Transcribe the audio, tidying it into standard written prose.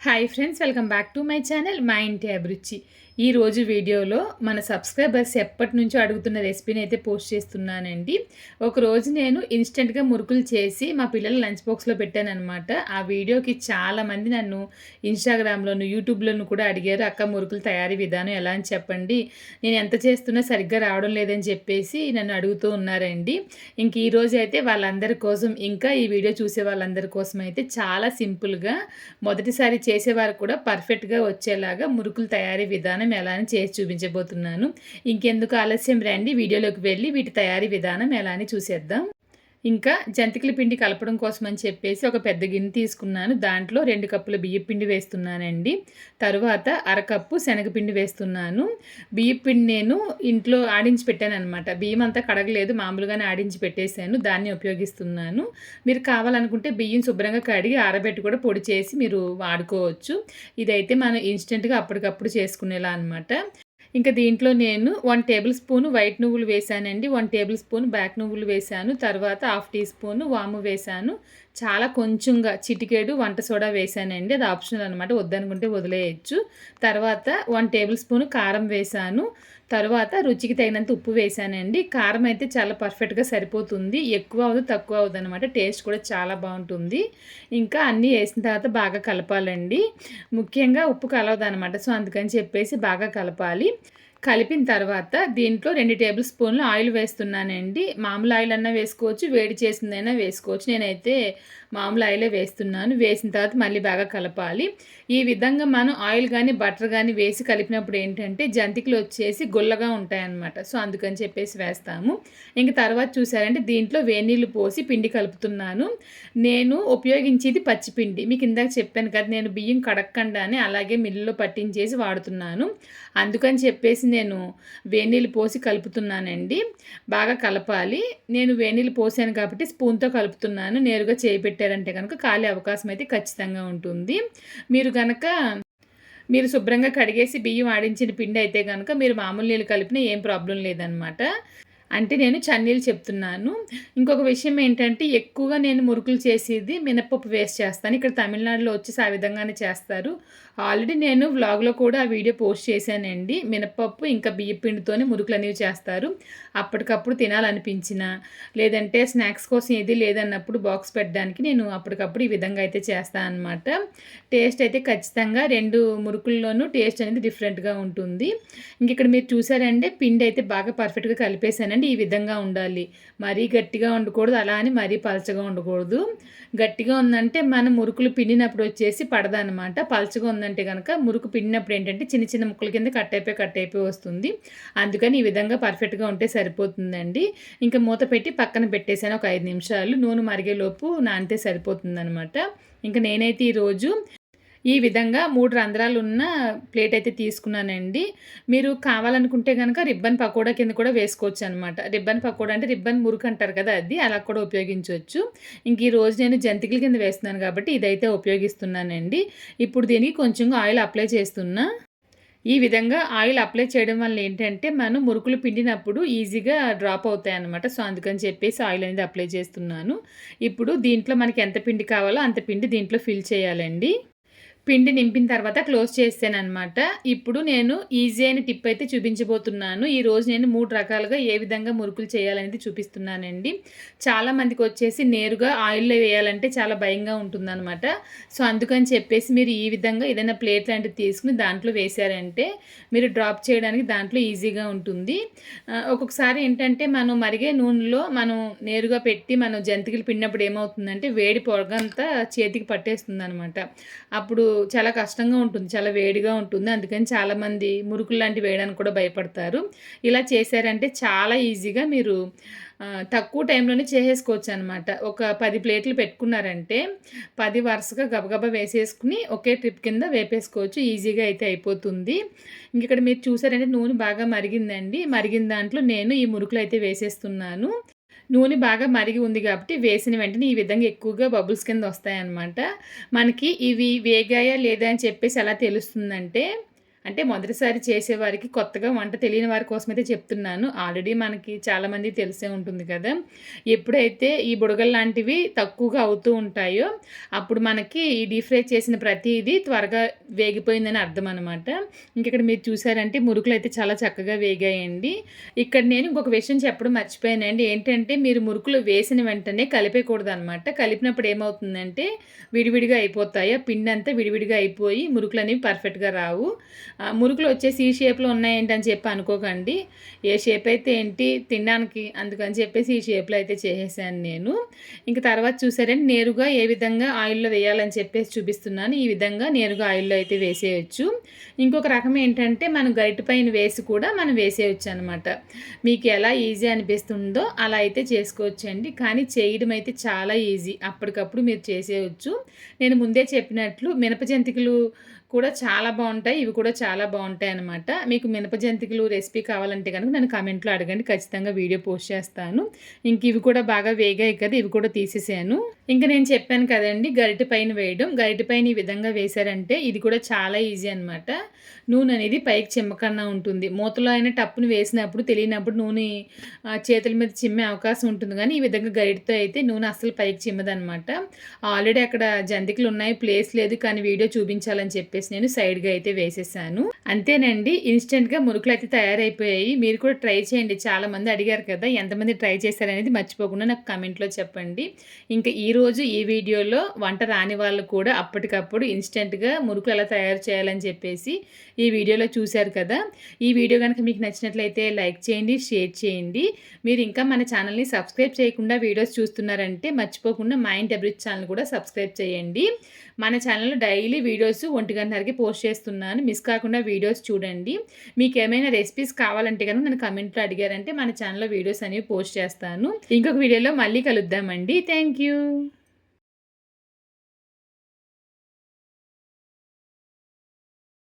Hi friends, welcome back to my channel మా ఇంటి అభిరుచి. ఈరోజు వీడియోలో మన సబ్స్క్రైబర్స్ ఎప్పటి నుంచో అడుగుతున్న రెసిపీని అయితే పోస్ట్ చేస్తున్నానండి. ఒకరోజు నేను ఇన్స్టెంట్గా మురుకులు చేసి మా పిల్లల లంచ్ బాక్స్లో పెట్టానమాట. ఆ వీడియోకి చాలామంది నన్ను ఇన్స్టాగ్రామ్లోను యూట్యూబ్లోను కూడా అడిగారు, అక్క మురుకులు తయారీ విధానం ఎలా అని చెప్పండి, నేను ఎంత చేస్తున్నా సరిగ్గా రావడం లేదని చెప్పేసి నన్ను అడుగుతూ ఉన్నారండి. ఇంక ఈరోజు అయితే వాళ్ళందరి కోసం, ఇంకా ఈ వీడియో చూసే వాళ్ళందరి కోసం అయితే చాలా సింపుల్గా మొదటిసారి చేసేవారు కూడా పర్ఫెక్ట్గా వచ్చేలాగా మురుకులు తయారీ విధానం ఎలా అని చేసి చూపించబోతున్నాను. ఇంకెందుకు ఆలస్యం, రండి వీడియోలోకి వెళ్ళి వీటి తయారీ విధానం ఎలా అని చూసేద్దాం. ఇంకా జంతికల పిండి కలపడం కోసం అని చెప్పేసి ఒక పెద్ద గిన్నె తీసుకున్నాను. దాంట్లో 2 కప్పుల బియ్యం పిండి వేస్తున్నానండి. తరువాత అరకప్పు శనగపిండి వేస్తున్నాను. బియ్యం పిండి నేను ఇంట్లో ఆడించి పెట్టానమాట. బియ్యం అంతా కడగలేదు, మామూలుగానే ఆడించి పెట్టేశాను. దాన్ని ఉపయోగిస్తున్నాను. మీరు కావాలనుకుంటే బియ్యం శుభ్రంగా కడిగి ఆరబెట్టి కూడా పొడి చేసి మీరు వాడుకోవచ్చు. ఇదైతే మనం ఇన్స్టెంట్గా అప్పటికప్పుడు చేసుకునేలా అనమాట. ఇంకా దీంట్లో నేను 1 టేబుల్ స్పూన్ వైట్ నువ్వులు వేసానండి. 1 టేబుల్ స్పూన్ బ్లాక్ నువ్వులు వేసాను. తర్వాత హాఫ్ టీ స్పూన్ వాము వేసాను. చాలా కొంచెంగా చిటికెడు వంట సోడా వేసానండి. అది ఆప్షనల్ అనమాట, వద్దనుకుంటే వదిలేయచ్చు. తర్వాత 1 టేబుల్ స్పూన్ కారం వేసాను. తర్వాత రుచికి తగినంత ఉప్పు వేసానండి. కారం అయితే చాలా పర్ఫెక్ట్గా సరిపోతుంది, ఎక్కువ అవ్వదు తక్కువ అవ్వదు అనమాట. టేస్ట్ కూడా చాలా బాగుంటుంది. ఇంకా అన్నీ వేసిన తర్వాత బాగా కలపాలండి. ముఖ్యంగా ఉప్పు కలవదనమాట, సో అందుకని చెప్పేసి బాగా కలపాలి. కలిపిన తర్వాత దీంట్లో 2 టేబుల్ స్పూన్లు ఆయిల్ వేస్తున్నానండి. మామూలు ఆయిల్ అన్నా వేసుకోవచ్చు, వేడి చేసిందైనా వేసుకోవచ్చు. నేనైతే మామూలు ఆయిలే వేస్తున్నాను. వేసిన తర్వాత మళ్ళీ బాగా కలపాలి. ఈ విధంగా మనం ఆయిల్ కానీ బటర్ కానీ వేసి కలిపినప్పుడు ఏంటంటే జంతికలు వచ్చేసి గుల్లగా ఉంటాయన్నమాట, సో అందుకని చెప్పేసి వేస్తాము. ఇంక తర్వాత చూసారంటే దీంట్లో వేనీళ్ళు పోసి పిండి కలుపుతున్నాను. నేను ఉపయోగించేది పచ్చిపిండి. మీకు ఇందాక చెప్పాను కదా, నేను బియ్యం కడక్కండానే అలాగే మిల్లులో పట్టించేసి వాడుతున్నాను. అందుకని చెప్పేసి నేను వేనీళ్ళు పోసి కలుపుతున్నానండి. బాగా కలపాలి. నేను వేనీళ్ళు పోసాను కాబట్టి స్పూన్తో కలుపుతున్నాను. నేరుగా చేయి పెట్టారంటే కనుక కాలే అవకాశం అయితే ఖచ్చితంగా ఉంటుంది. మీరు శుభ్రంగా కడిగేసి బియ్యం ఆడించిన పిండి అయితే కనుక మీరు మామూలు నీళ్ళు కలిపినా ఏం ప్రాబ్లం లేదనమాట. అంటే నేను చన్నీళ్ళు చెప్తున్నాను. ఇంకొక విషయం ఏంటంటే ఎక్కువగా నేను మురుకులు చేసేది మినపప్పు వేస్ట్ చేస్తాను. ఇక్కడ తమిళనాడులో వచ్చేసి ఆ విధంగానే చేస్తారు. ఆల్రెడీ నేను వ్లాగ్లో కూడా ఆ వీడియో పోస్ట్ చేశానండి. మినపప్పు ఇంకా బియ్యం పిండితోనే మురుకులు అనేవి చేస్తారు. అప్పటికప్పుడు తినాలనిపించిన, లేదంటే స్నాక్స్ కోసం ఏది లేదన్నప్పుడు బాక్స్ పెట్టడానికి నేను అప్పటికప్పుడు ఈ విధంగా అయితే చేస్తాను అనమాట. టేస్ట్ అయితే ఖచ్చితంగా 2 మురుకుల్లోనూ టేస్ట్ అనేది డిఫరెంట్గా ఉంటుంది. ఇంక ఇక్కడ మీరు చూసారంటే పిండి అయితే బాగా పర్ఫెక్ట్గా కలిపేసానండి. ఈ విధంగా ఉండాలి. మరీ గట్టిగా ఉండకూడదు, అలా అని మరీ పలచగా ఉండకూడదు. గట్టిగా ఉందంటే మనం మురుకులు పిండినప్పుడు వచ్చేసి పడదనమాట. పలచగా ఉందంటే కనుక మురుకు పిండినప్పుడు ఏంటంటే చిన్న చిన్న ముక్కల కింద కట్ అయిపోయి వస్తుంది. అందుకని ఈ విధంగా పర్ఫెక్ట్గా ఉంటే సరిపోతుందండి. ఇంకా మూత పెట్టి పక్కన పెట్టేసాను ఒక 5 నిమిషాలు. నూనె మరిగేలోపు నానితే సరిపోతుందనమాట. ఇంకా నేనైతే ఈరోజు ఈ విధంగా 3 రంధ్రాలున్న ప్లేట్ అయితే తీసుకున్నానండి. మీరు కావాలనుకుంటే గనక రిబ్బన్ పకోడా కింద కూడా వేసుకోవచ్చు అనమాట. రిబ్బన్ పకోడా అంటే రిబ్బన్ మురుకు అంటారు కదా, అది అలా కూడా ఉపయోగించవచ్చు. ఇంక ఈరోజు నేను జంతికల కింద వేస్తున్నాను కాబట్టి ఇదైతే ఉపయోగిస్తున్నానండి. ఇప్పుడు దీనికి కొంచెం ఆయిల్ అప్లై చేస్తున్నా. ఈ విధంగా ఆయిల్ అప్లై చేయడం వల్ల ఏంటంటే మనం మురుకులు పిండినప్పుడు ఈజీగా డ్రాప్ అవుతాయన్నమాట. సో అందుకని చెప్పేసి ఆయిల్ అనేది అప్లై చేస్తున్నాను. ఇప్పుడు దీంట్లో మనకి ఎంత పిండి కావాలో అంత పిండి దీంట్లో ఫిల్ చేయాలండి. పిండి నింపిన తర్వాత క్లోజ్ చేసాననమాట. ఇప్పుడు నేను ఈజీ అయిన టిప్ అయితే చూపించబోతున్నాను. ఈరోజు నేను 3 రకాలుగా ఏ విధంగా మురుకులు చేయాలనేది చూపిస్తున్నానండి. చాలామందికి వచ్చేసి నేరుగా ఆయిల్లో వేయాలంటే చాలా భయంగా ఉంటుందన్నమాట. సో అందుకని చెప్పేసి మీరు ఈ విధంగా ఏదైనా ప్లేట్ లాంటిది తీసుకుని దాంట్లో వేశారంటే మీరు డ్రాప్ చేయడానికి దాంట్లో ఈజీగా ఉంటుంది. ఒక్కొక్కసారి ఏంటంటే మనం మరిగే నూనెలో మనం నేరుగా పెట్టి మనం జంతికలు పిండినప్పుడు ఏమవుతుందంటే వేడి పొగంతా చేతికి పట్టేస్తుందనమాట. అప్పుడు చాలా కష్టంగా ఉంటుంది, చాలా వేడిగా ఉంటుంది. అందుకని చాలామంది మురుకులు లాంటివి వేయడానికి కూడా భయపడతారు. ఇలా చేశారంటే చాలా ఈజీగా మీరు తక్కువ టైంలోనే చేసేసుకోవచ్చు అనమాట. ఒక 10 ప్లేట్లు పెట్టుకున్నారంటే 10 వరుసగా గబగబా వేసేసుకుని ఒకే ట్రిప్ కింద వేపేసుకోవచ్చు. ఈజీగా అయితే అయిపోతుంది. ఇంక ఇక్కడ మీరు చూసారంటే నూనె బాగా మరిగిందండి. మరిగిన దాంట్లో నేను ఈ మురుకులు అయితే వేసేస్తున్నాను. నూనె బాగా మరిగి ఉంది కాబట్టి వేసిన వెంటనే ఈ విధంగా ఎక్కువగా బబుల్స్ కింద వస్తాయన్నమాట. మనకి ఇవి వేగాయా లేదా అని చెప్పేసి ఎలా తెలుస్తుందంటే, అంటే మొదటిసారి చేసేవారికి, కొత్తగా వంట తెలియని వారి కోసమైతే చెప్తున్నాను. ఆల్రెడీ మనకి చాలామందికి తెలిసే ఉంటుంది కదా! ఎప్పుడైతే ఈ బుడగలు లాంటివి తక్కువగా అవుతూ ఉంటాయో, అప్పుడు మనకి ఈ డీప్ ఫ్రై చేసిన ప్రతీది త్వరగా వేగిపోయిందని అర్థం అనమాట. ఇంకిక్కడ మీరు చూసారంటే మురుకులైతే చాలా చక్కగా వేగాయండి. ఇక్కడ నేను ఇంకొక విషయం చెప్పడం మర్చిపోయానండి. ఏంటంటే మీరు మురుకులు వేసిన వెంటనే కలిపేయకూడదనమాట. కలిపినప్పుడు ఏమవుతుందంటే విడివిడిగా అయిపోతాయి. ఆ పిండంతా విడివిడిగా అయిపోయి మురుకులనేవి పర్ఫెక్ట్‌గా రావు. మురుకులు వచ్చేసి ఈ షేప్‌లో ఉన్నాయేంటని చెప్పి అనుకోకండి. ఏ షేప్ అయితే ఏంటి తినడానికి, అందుకని చెప్పేసి ఈ షేప్‌లో అయితే చేసేసాను నేను. ఇంక తర్వాత చూసారంటే నేరుగా ఏ విధంగా ఆయిల్‌లో వేయాలని చెప్పేసి చూపిస్తున్నాను. ఈ విధంగా నేరుగా ఆయిల్‌లో అయితే వేసేయొచ్చు. ఇంకొక రకం ఏంటంటే మనం గరిటె పైన వేసి కూడా మనం వేసేయొచ్చనమాట. మీకు ఎలా ఈజీ అనిపిస్తుందో అలా అయితే చేసుకోవచ్చండి. కానీ చేయడం అయితే చాలా ఈజీ. అప్పటికప్పుడు మీరు చేసేయొచ్చు. నేను ముందే చెప్పినట్లు మినప జంతికలు కూడా చాలా బావుంటాయి. ఇవి కూడా చాలా బావుంటాయనమాట. మీకు మినప జంతికలు రెసిపీ కావాలంటే గనుక నన్ను కామెంట్‌లో అడగండి. ఖచ్చితంగా వీడియో పోస్ట్ చేస్తాను. ఇంక ఇవి కూడా బాగా వేగాయి కదా! ఇవి కూడా తీసేసాను. ఇంక నేను చెప్పాను కదండీ! గరిటె పైన వేయడం. గరిటె పైన ఈ విధంగా వేశారంటే ఇది కూడా చాలా ఈజీ అనమాట. నూనె అనేది పైకి చిమ్మకన్నా ఉంటుంది. మూతలో అయినా టప్పున వేసినప్పుడు తెలియనప్పుడు నూనె చేతుల మీద చిమ్మే అవకాశం ఉంటుంది గానీ, ఈ విధంగా గరిటెతో అయితే నూనె అస్సలు పైకి చిమ్మదనమాట. ఆల్రెడీ అక్కడ జంతికలు ఉన్నాయి. ప్లేస్ లేదు కానీ వీడియో చూపించాలని చెప్పేసి నేను సైడ్‌గా అయితే వేసేసాను. అంతేనండి. ఇన్‌స్టంట్‌గా మురుకులయితే తయారైపోయాయి. మీరు కూడా ట్రై చేయండి. చాలామంది అడిగారు కదా! ఎంతమంది ట్రై చేశారనేది మర్చిపోకుండా నాకు కామెంట్‌లో చెప్పండి. ఇంకా ఈరోజు ఈ వీడియోలో వంట రాని వాళ్ళు కూడా అప్పటికప్పుడు ఇన్‌స్టంట్‌గా మురుకులు ఎలా తయారు చేయాలని చెప్పేసి ఈ వీడియోలో చూశారు కదా! ఈ వీడియో గనుక మీకు నచ్చినట్లయితే లైక్ చేయండి, షేర్ చేయండి. మీరు ఇంకా మన ఛానల్‌ని సబ్స్క్రైబ్ చేయకుండా వీడియోస్ చూస్తున్నారంటే మర్చిపోకుండా మైండ్ అబ్రిచ్ ఛానల్ కూడా సబ్స్క్రైబ్ చేయండి. మన ఛానల్‌లో డైలీ వీడియోస్ 1:30కి పోస్ట్ చేస్తున్నాను. మిస్ కాకుండా వీడియోస్ చూడండి. మీకేమైనా రెసిపీస్ కావాలంటే గనుక నన్ను కామెంట్‌లో అడిగారంటే మన ఛానల్‌లో వీడియోస్ అనేవి పోస్ట్ చేస్తాను. ఇంకొక వీడియోలో మళ్ళీ కలుద్దామండి. Thank you.